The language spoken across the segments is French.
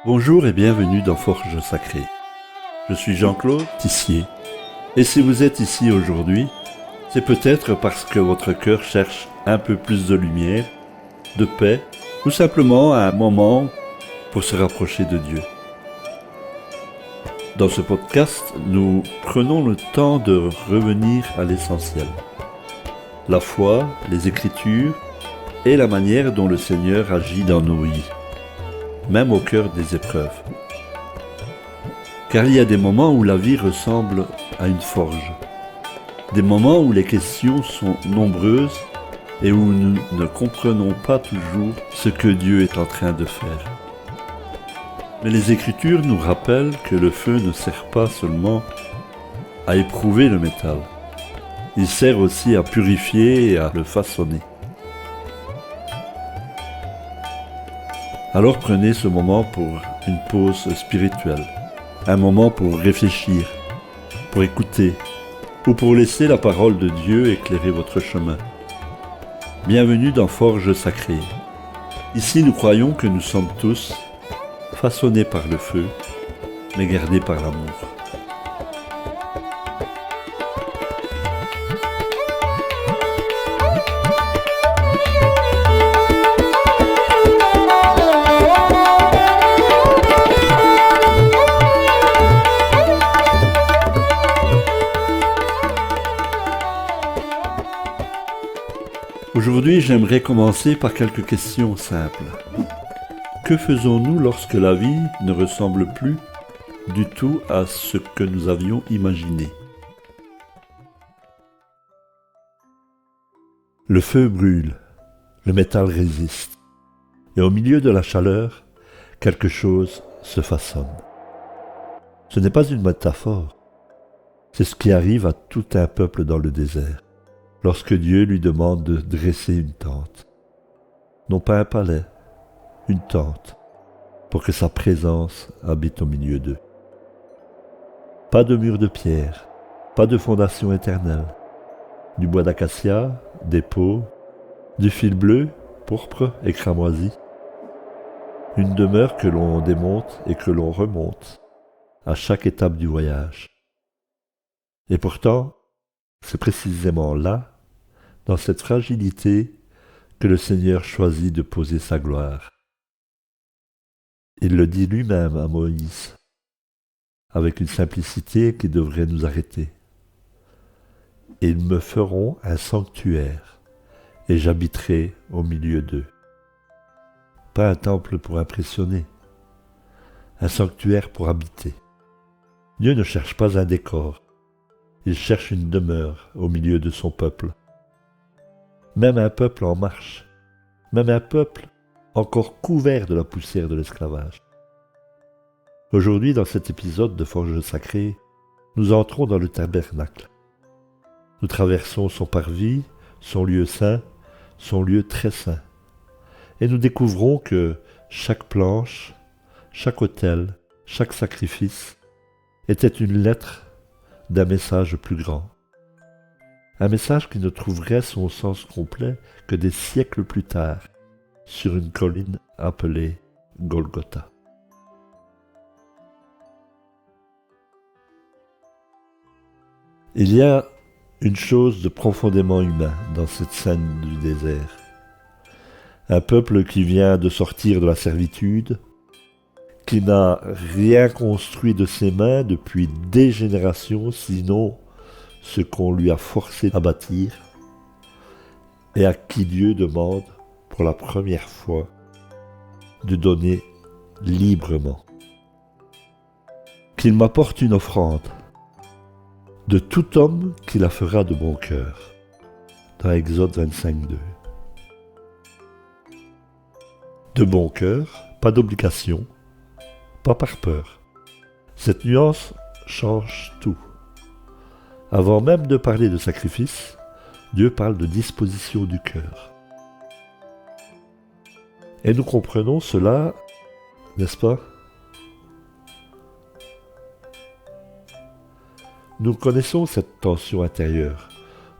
Bonjour et bienvenue dans Forge Sacrée. Je suis Jean-Claude Tissier. Et si vous êtes ici aujourd'hui, c'est peut-être parce que votre cœur cherche un peu plus de lumière, de paix, ou simplement un moment pour se rapprocher de Dieu. Dans ce podcast, nous prenons le temps de revenir à l'essentiel. La foi, les Écritures et la manière dont le Seigneur agit dans nos vies, même au cœur des épreuves. Car il y a des moments où la vie ressemble à une forge. Des moments où les questions sont nombreuses et où nous ne comprenons pas toujours ce que Dieu est en train de faire. Mais les Écritures nous rappellent que le feu ne sert pas seulement à éprouver le métal. Il sert aussi à purifier et à le façonner. Alors prenez ce moment pour une pause spirituelle, un moment pour réfléchir, pour écouter, ou pour laisser la parole de Dieu éclairer votre chemin. Bienvenue dans Forge Sacrée. Ici nous croyons que nous sommes tous façonnés par le feu, mais gardés par l'amour. Aujourd'hui, j'aimerais commencer par quelques questions simples. Que faisons-nous lorsque la vie ne ressemble plus du tout à ce que nous avions imaginé? Le feu brûle, le métal résiste, et au milieu de la chaleur, quelque chose se façonne. Ce n'est pas une métaphore, c'est ce qui arrive à tout un peuple dans le désert, lorsque Dieu lui demande de dresser une tente. Non pas un palais, une tente, pour que sa présence habite au milieu d'eux. Pas de mur de pierre, pas de fondation éternelle, du bois d'acacia, des peaux, du fil bleu, pourpre et cramoisi. Une demeure que l'on démonte et que l'on remonte à chaque étape du voyage. Et pourtant, c'est précisément là, dans cette fragilité, que le Seigneur choisit de poser sa gloire. Il le dit lui-même à Moïse, avec une simplicité qui devrait nous arrêter. « Ils me feront un sanctuaire, et j'habiterai au milieu d'eux. » Pas un temple pour impressionner, un sanctuaire pour habiter. Dieu ne cherche pas un décor, il cherche une demeure au milieu de son peuple. Même un peuple en marche, même un peuple encore couvert de la poussière de l'esclavage. Aujourd'hui, dans cet épisode de Forge Sacrée, nous entrons dans le tabernacle. Nous traversons son parvis, son lieu saint, son lieu très saint. Et nous découvrons que chaque planche, chaque autel, chaque sacrifice était une lettre d'un message plus grand. Un message qui ne trouverait son sens complet que des siècles plus tard, sur une colline appelée Golgotha. Il y a une chose de profondément humain dans cette scène du désert. Un peuple qui vient de sortir de la servitude, qui n'a rien construit de ses mains depuis des générations, sinon ce qu'on lui a forcé à bâtir, et à qui Dieu demande, pour la première fois, de donner librement. Qu'il m'apporte une offrande, de tout homme qui la fera de bon cœur, dans Exode 25:2. De bon cœur, pas d'obligation, pas par peur. Cette nuance change tout. Avant même de parler de sacrifice, Dieu parle de disposition du cœur. Et nous comprenons cela, n'est-ce pas? Nous connaissons cette tension intérieure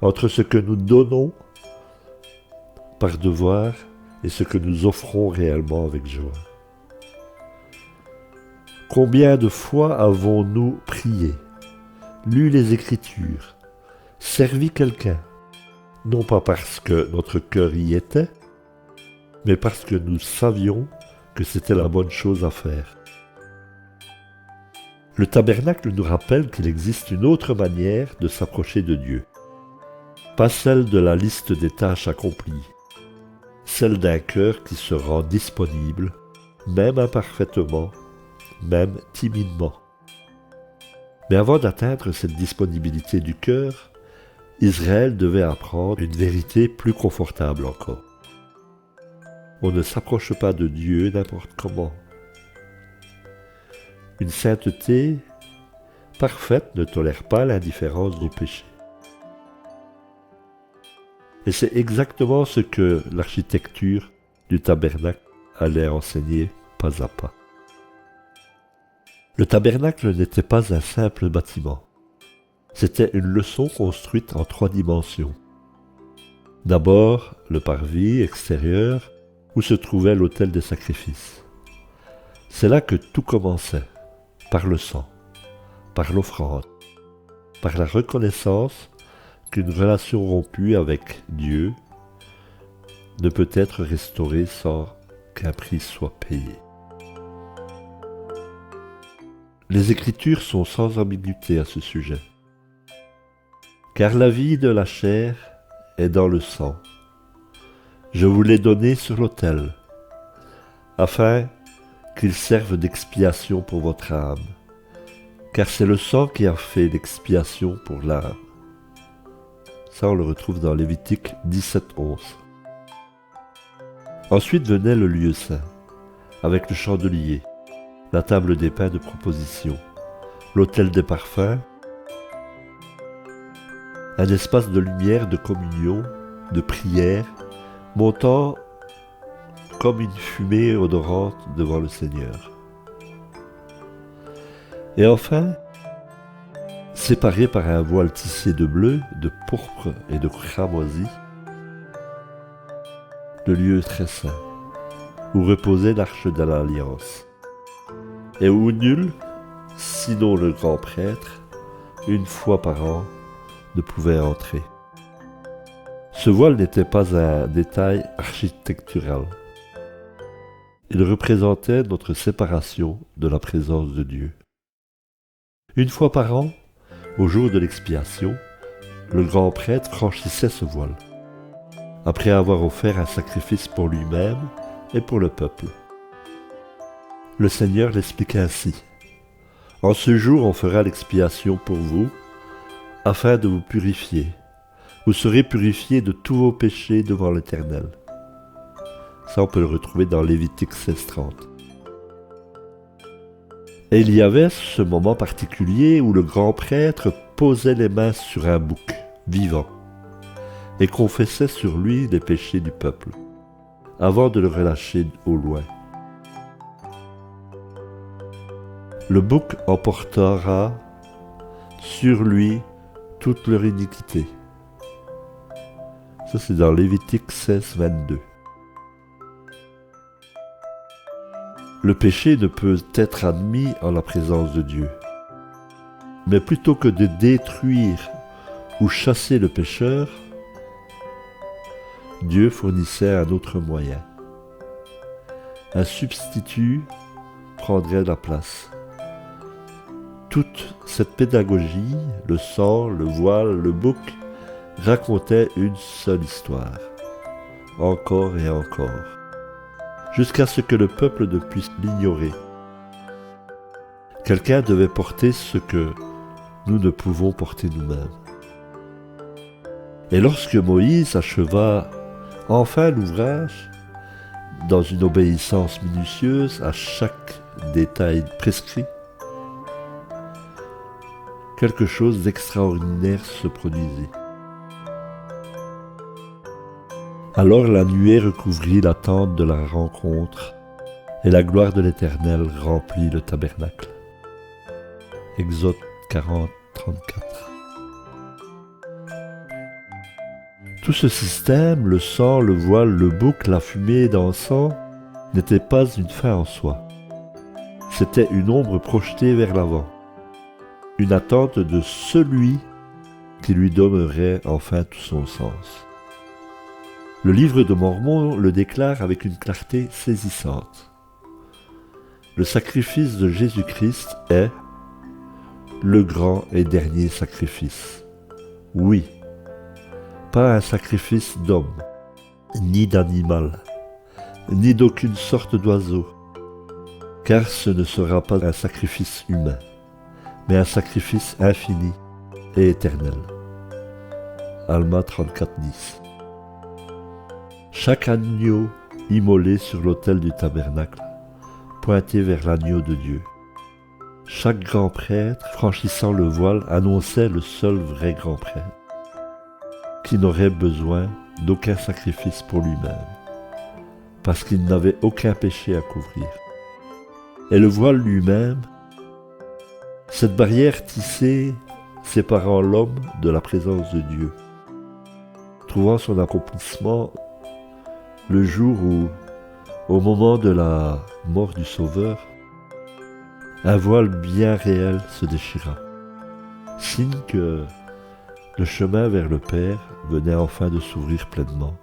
entre ce que nous donnons par devoir et ce que nous offrons réellement avec joie. Combien de fois avons-nous prié, lu les Écritures, servi quelqu'un, non pas parce que notre cœur y était, mais parce que nous savions que c'était la bonne chose à faire. Le tabernacle nous rappelle qu'il existe une autre manière de s'approcher de Dieu, pas celle de la liste des tâches accomplies, celle d'un cœur qui se rend disponible, même imparfaitement, même timidement. Mais avant d'atteindre cette disponibilité du cœur, Israël devait apprendre une vérité plus confortable encore. On ne s'approche pas de Dieu n'importe comment. Une sainteté parfaite ne tolère pas l'indifférence du péché. Et c'est exactement ce que l'architecture du tabernacle allait enseigner pas à pas. Le tabernacle n'était pas un simple bâtiment. C'était une leçon construite en 3 dimensions. D'abord, le parvis extérieur où se trouvait l'autel des sacrifices. C'est là que tout commençait, par le sang, par l'offrande, par la reconnaissance qu'une relation rompue avec Dieu ne peut être restaurée sans qu'un prix soit payé. Les Écritures sont sans ambiguïté à ce sujet. Car la vie de la chair est dans le sang. Je vous l'ai donné sur l'autel, afin qu'il serve d'expiation pour votre âme, car c'est le sang qui a fait l'expiation pour l'âme. Ça, on le retrouve dans Lévitique 17:11. Ensuite venait le lieu saint, avec le chandelier, la table des pains de proposition, l'autel des parfums, un espace de lumière, de communion, de prière, montant comme une fumée odorante devant le Seigneur. Et enfin, séparé par un voile tissé de bleu, de pourpre et de cramoisi, le lieu très saint, où reposait l'arche de l'Alliance, et où nul, sinon le grand prêtre, une fois par an, ne pouvait entrer. Ce voile n'était pas un détail architectural. Il représentait notre séparation de la présence de Dieu. Une fois par an, au jour de l'expiation, le grand prêtre franchissait ce voile, après avoir offert un sacrifice pour lui-même et pour le peuple. Le Seigneur l'expliquait ainsi. « En ce jour, on fera l'expiation pour vous, afin de vous purifier. Vous serez purifiés de tous vos péchés devant l'Éternel. » Ça, on peut le retrouver dans Lévitique 16:30. Et il y avait ce moment particulier où le grand prêtre posait les mains sur un bouc vivant et confessait sur lui les péchés du peuple, avant de le relâcher au loin. Le bouc emportera sur lui toute leur iniquité. Ça, c'est dans Lévitique 16:22. Le péché ne peut être admis en la présence de Dieu. Mais plutôt que de détruire ou chasser le pécheur, Dieu fournissait un autre moyen. Un substitut prendrait la place. Toute cette pédagogie, le sang, le voile, le bouc, racontait une seule histoire, encore et encore, jusqu'à ce que le peuple ne puisse l'ignorer. Quelqu'un devait porter ce que nous ne pouvons porter nous-mêmes. Et lorsque Moïse acheva enfin l'ouvrage, dans une obéissance minutieuse à chaque détail prescrit, quelque chose d'extraordinaire se produisit. Alors la nuée recouvrit la tente de la rencontre, et la gloire de l'Éternel remplit le tabernacle. Exode 40:34. Tout ce système, le sang, le voile, le bouc, la fumée d'encens, n'était pas une fin en soi. C'était une ombre projetée vers l'avant, une attente de celui qui lui donnerait enfin tout son sens. Le livre de Mormon le déclare avec une clarté saisissante. Le sacrifice de Jésus-Christ est le grand et dernier sacrifice. Oui, pas un sacrifice d'homme, ni d'animal, ni d'aucune sorte d'oiseau, car ce ne sera pas un sacrifice humain, mais un sacrifice infini et éternel. Alma 34:10. Chaque agneau immolé sur l'autel du tabernacle pointait vers l'agneau de Dieu. Chaque grand prêtre franchissant le voile annonçait le seul vrai grand prêtre, qui n'aurait besoin d'aucun sacrifice pour lui-même, parce qu'il n'avait aucun péché à couvrir. Et le voile lui-même, cette barrière tissée séparant l'homme de la présence de Dieu, trouvant son accomplissement le jour où, au moment de la mort du Sauveur, un voile bien réel se déchira, signe que le chemin vers le Père venait enfin de s'ouvrir pleinement.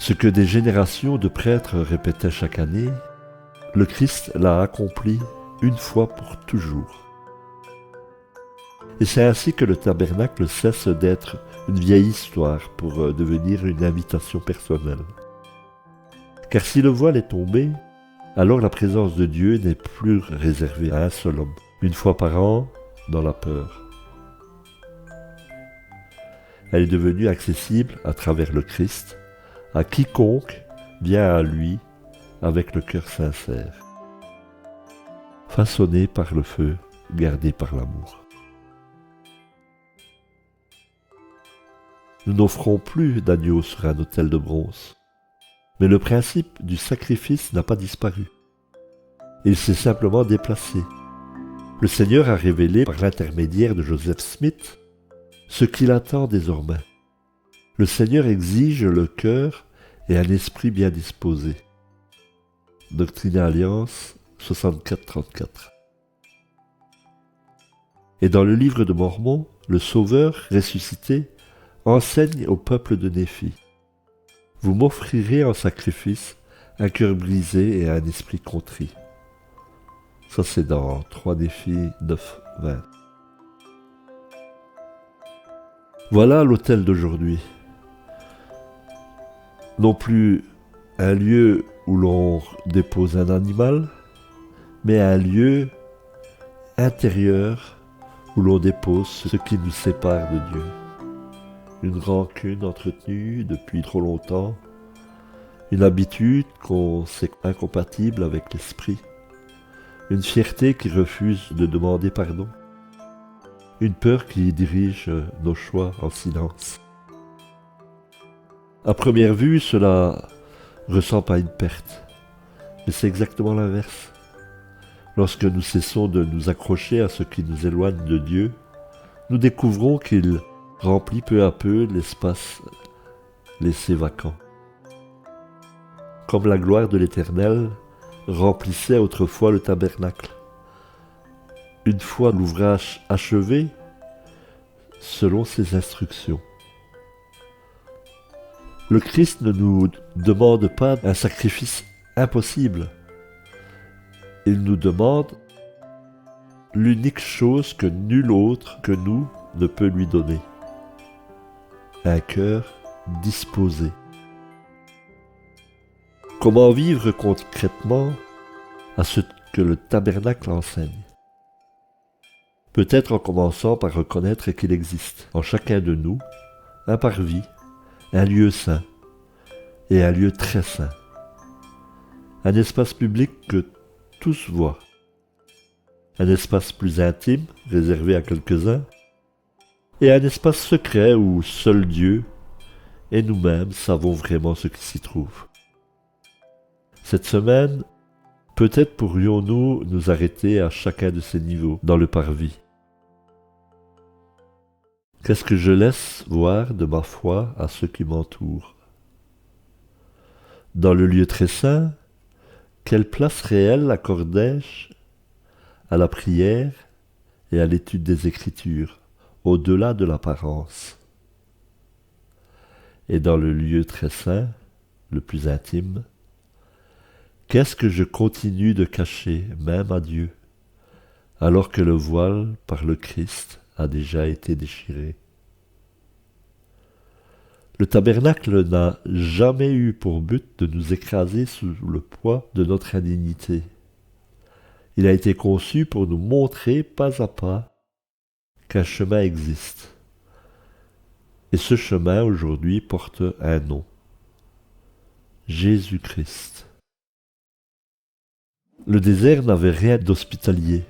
Ce que des générations de prêtres répétaient chaque année, le Christ l'a accompli une fois pour toujours. Et c'est ainsi que le tabernacle cesse d'être une vieille histoire pour devenir une invitation personnelle. Car si le voile est tombé, alors la présence de Dieu n'est plus réservée à un seul homme, une fois par an, dans la peur. Elle est devenue accessible à travers le Christ, à quiconque vient à lui avec le cœur sincère, façonné par le feu, gardé par l'amour. Nous n'offrons plus d'agneau sur un autel de bronze, mais le principe du sacrifice n'a pas disparu. Il s'est simplement déplacé. Le Seigneur a révélé par l'intermédiaire de Joseph Smith ce qu'il attend désormais. Le Seigneur exige le cœur et un esprit bien disposé. Doctrine et Alliance 64-34. Et dans le livre de Mormon, le Sauveur ressuscité enseigne au peuple de Néphi: vous m'offrirez en sacrifice un cœur brisé et un esprit contrit. Ça c'est dans 3 Néphi 9-20. Voilà l'autel d'aujourd'hui. Non plus un lieu où l'on dépose un animal, mais un lieu intérieur où l'on dépose ce qui nous sépare de Dieu. Une rancune entretenue depuis trop longtemps, une habitude qu'on sait incompatible avec l'esprit, une fierté qui refuse de demander pardon, une peur qui dirige nos choix en silence. À première vue, cela ressemble à une perte, mais c'est exactement l'inverse. Lorsque nous cessons de nous accrocher à ce qui nous éloigne de Dieu, nous découvrons qu'il remplit peu à peu l'espace laissé vacant. Comme la gloire de l'Éternel remplissait autrefois le tabernacle. Une fois l'ouvrage achevé, selon ses instructions. Le Christ ne nous demande pas un sacrifice impossible. Il nous demande l'unique chose que nul autre que nous ne peut lui donner: un cœur disposé. Comment vivre concrètement à ce que le tabernacle enseigne? Peut-être en commençant par reconnaître qu'il existe en chacun de nous, un parvis, un lieu saint et un lieu très saint. Un espace public que tous voient. Un espace plus intime, réservé à quelques-uns, et un espace secret où seul Dieu et nous-mêmes savons vraiment ce qui s'y trouve. Cette semaine, peut-être pourrions-nous nous arrêter à chacun de ces niveaux dans le parvis. Qu'est-ce que je laisse voir de ma foi à ceux qui m'entourent? Dans le lieu très saint, quelle place réelle accordai-je à la prière et à l'étude des Écritures, au-delà de l'apparence? Et dans le lieu très saint, le plus intime, qu'est-ce que je continue de cacher, même à Dieu, alors que le voile par le Christ a déjà été déchiré? Le tabernacle n'a jamais eu pour but de nous écraser sous le poids de notre indignité. Il a été conçu pour nous montrer pas à pas qu'un chemin existe. Et ce chemin aujourd'hui porte un nom: Jésus-Christ. Le désert n'avait rien d'hospitalier.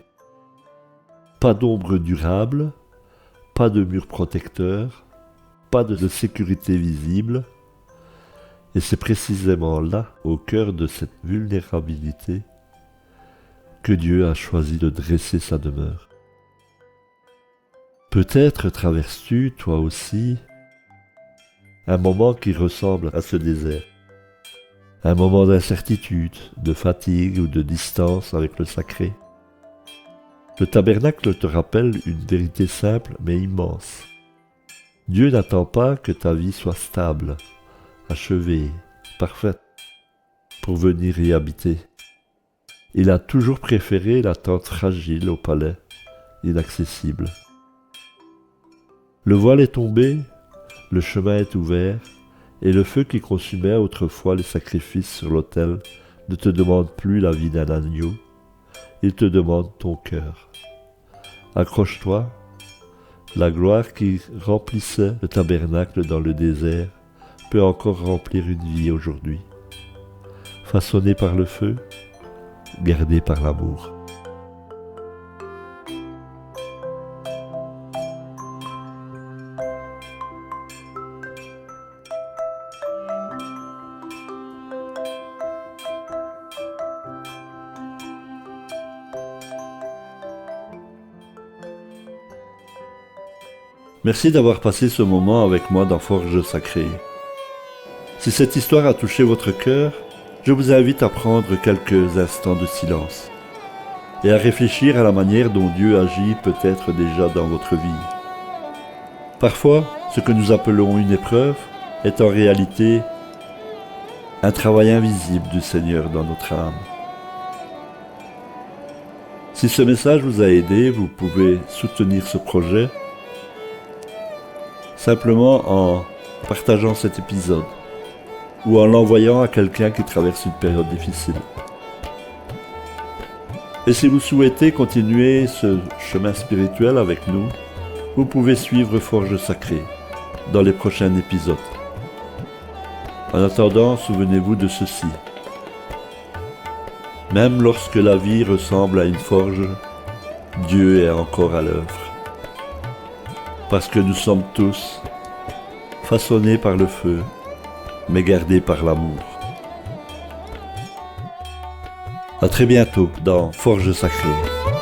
Pas d'ombre durable, pas de mur protecteur, pas de sécurité visible. Et c'est précisément là, au cœur de cette vulnérabilité, que Dieu a choisi de dresser sa demeure. Peut-être traverses-tu, toi aussi, un moment qui ressemble à ce désert. Un moment d'incertitude, de fatigue ou de distance avec le sacré. Le tabernacle te rappelle une vérité simple mais immense. Dieu n'attend pas que ta vie soit stable, achevée, parfaite, pour venir y habiter. Il a toujours préféré la tente fragile au palais, inaccessible. Le voile est tombé, le chemin est ouvert, et le feu qui consumait autrefois les sacrifices sur l'autel ne te demande plus la vie d'un agneau, il te demande ton cœur. Accroche-toi, la gloire qui remplissait le tabernacle dans le désert peut encore remplir une vie aujourd'hui, façonnée par le feu, gardée par l'amour. Merci d'avoir passé ce moment avec moi dans Forge Sacrée. Si cette histoire a touché votre cœur, je vous invite à prendre quelques instants de silence et à réfléchir à la manière dont Dieu agit peut-être déjà dans votre vie. Parfois, ce que nous appelons une épreuve est en réalité un travail invisible du Seigneur dans notre âme. Si ce message vous a aidé, vous pouvez soutenir ce projet simplement en partageant cet épisode ou en l'envoyant à quelqu'un qui traverse une période difficile. Et si vous souhaitez continuer ce chemin spirituel avec nous, vous pouvez suivre Forge Sacrée dans les prochains épisodes. En attendant, souvenez-vous de ceci. Même lorsque la vie ressemble à une forge, Dieu est encore à l'œuvre. Parce que nous sommes tous façonnés par le feu, mais gardés par l'amour. À très bientôt dans Forge Sacrée.